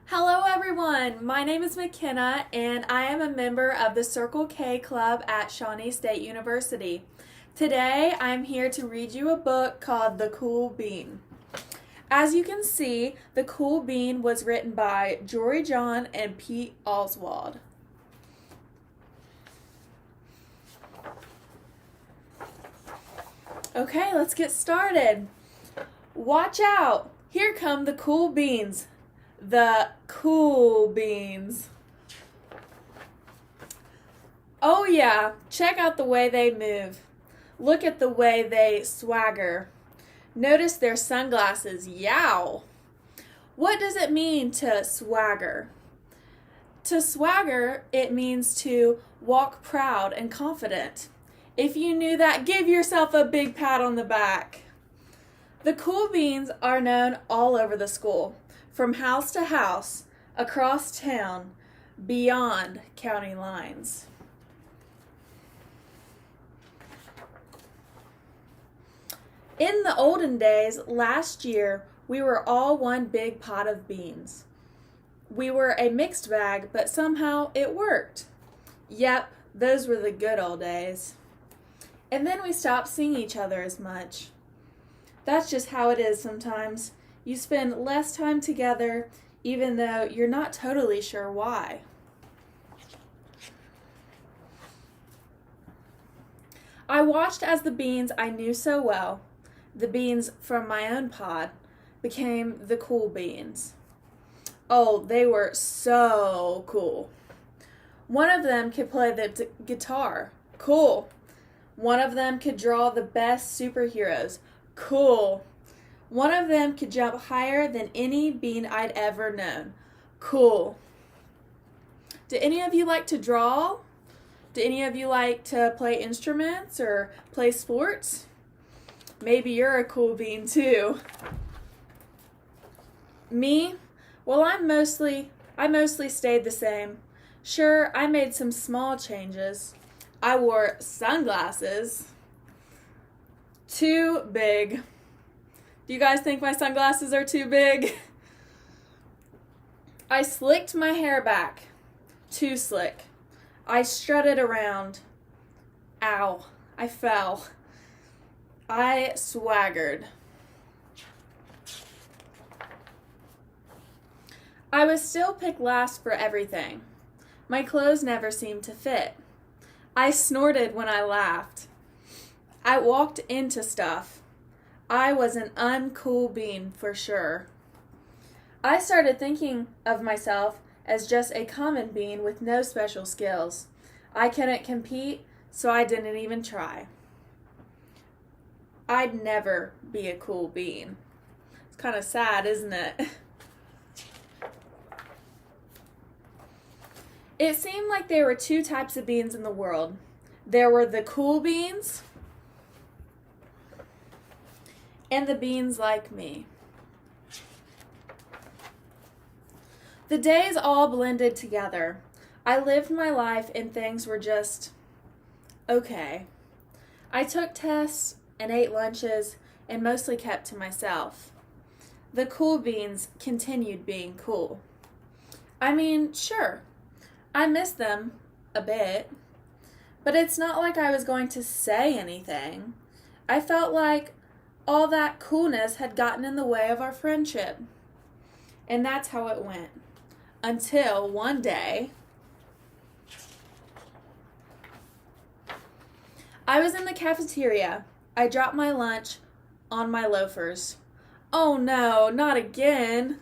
Hello everyone, my name is McKenna and I am a member of the Circle K Club at Shawnee State University. Today I'm here to read you a book called The Cool Bean. As you can see, The Cool Bean was written by Jory John and Pete Oswald. Okay, let's get started. Watch out! Here come the cool beans. The cool beans. Oh yeah, check out the way they move. Look at the way they swagger. Notice their sunglasses. Yow! What does it mean to swagger? To swagger, it means to walk proud and confident. If you knew that, give yourself a big pat on the back. The cool beans are known all over the school, from house to house, across town, beyond county lines. In the olden days, last year, we were all one big pot of beans. We were a mixed bag, but somehow it worked. Yep, those were the good old days. And then we stopped seeing each other as much. That's just how it is sometimes. You spend less time together, even though you're not totally sure why. I watched as the beans I knew so well, the beans from my own pod, became the cool beans. Oh, they were so cool. One of them could play the guitar. Cool. One of them could draw the best superheroes. Cool. One of them could jump higher than any bean I'd ever known. Cool. Do any of you like to draw? Do any of you like to play instruments or play sports? Maybe you're a cool bean too. Me? Well, I mostly stayed the same. Sure, I made some small changes. I wore sunglasses. Too big. Do you guys think my sunglasses are too big? I slicked my hair back. Too slick. I strutted around. Ow, I fell. I swaggered. I was still picked last for everything. My clothes never seemed to fit. I snorted when I laughed. I walked into stuff. I was an uncool bean for sure. I started thinking of myself as just a common bean with no special skills. I couldn't compete, so I didn't even try. I'd never be a cool bean. It's kind of sad, isn't it? It seemed like there were two types of beans in the world. There were the cool beans and the beans like me. The days all blended together. I lived my life and things were just okay. I took tests and ate lunches and mostly kept to myself. The cool beans continued being cool. I mean, sure, I miss them a bit, but it's not like I was going to say anything. I felt like all that coolness had gotten in the way of our friendship. And that's how it went. Until one day, I was in the cafeteria. I dropped my lunch on my loafers. Oh no, not again.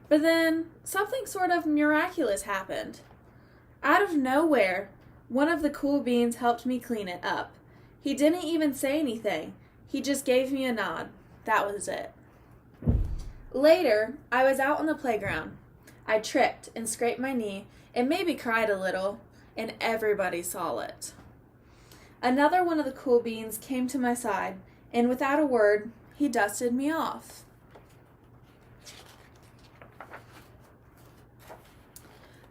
But then something sort of miraculous happened. Out of nowhere, one of the cool beans helped me clean it up. He didn't even say anything. He just gave me a nod. That was it. Later, I was out on the playground. I tripped and scraped my knee and maybe cried a little, and everybody saw it. Another one of the cool beans came to my side, and without a word, he dusted me off.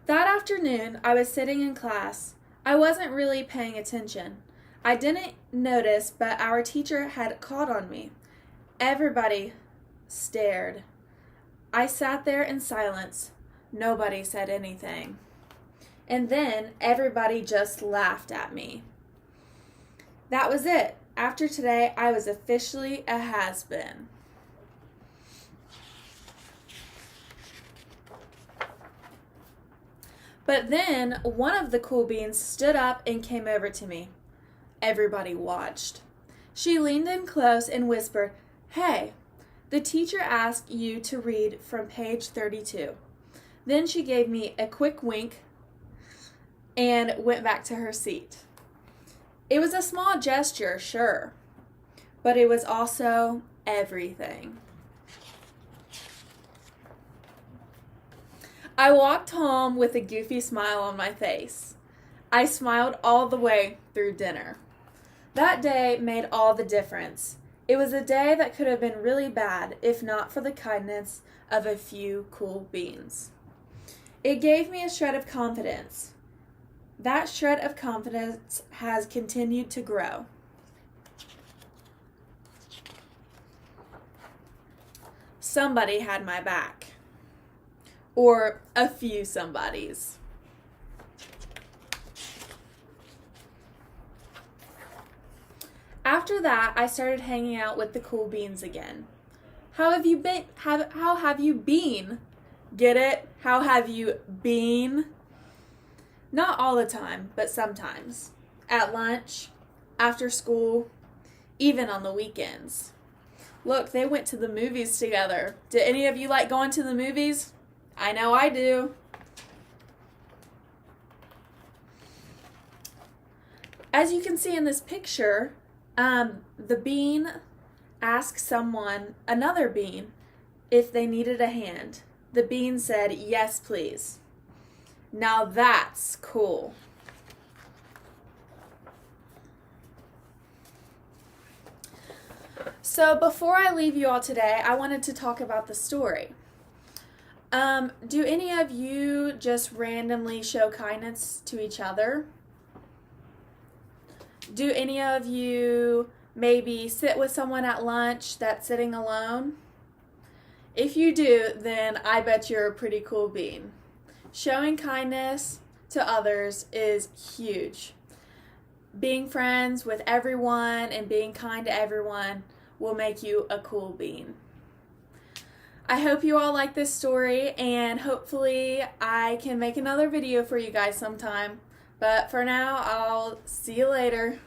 That afternoon, I was sitting in class. I wasn't really paying attention. I didn't notice, but our teacher had caught on me. Everybody stared. I sat there in silence, Nobody said anything. And then everybody just laughed at me. That was it. After today, I was officially a has-been. But then one of the cool beans stood up and came over to me. Everybody watched. She leaned in close and whispered, "Hey, the teacher asked you to read from page 32. Then she gave me a quick wink and went back to her seat. It was a small gesture, sure, but it was also everything. I walked home with a goofy smile on my face. I smiled all the way through dinner. That day made all the difference. It was a day that could have been really bad if not for the kindness of a few cool beans. It gave me a shred of confidence. That shred of confidence has continued to grow. Somebody had my back. Or a few somebodies. After that, I started hanging out with the cool beans again. How have you been? How have you been? Get it? How have you been? Not all the time, but sometimes. At lunch, after school, even on the weekends. Look, they went to the movies together. Did any of you like going to the movies? I know I do. As you can see in this picture, the bean asked another bean, if they needed a hand. The bean said, "Yes, please." Now that's cool. So before I leave you all today, I wanted to talk about the story. Do any of you just randomly show kindness to each other? Do any of you maybe sit with someone at lunch that's sitting alone? If you do, then I bet you're a pretty cool bean. Showing kindness to others is huge. Being friends with everyone and being kind to everyone will make you a cool bean. I hope you all like this story, and hopefully I can make another video for you guys sometime. But for now, I'll see you later.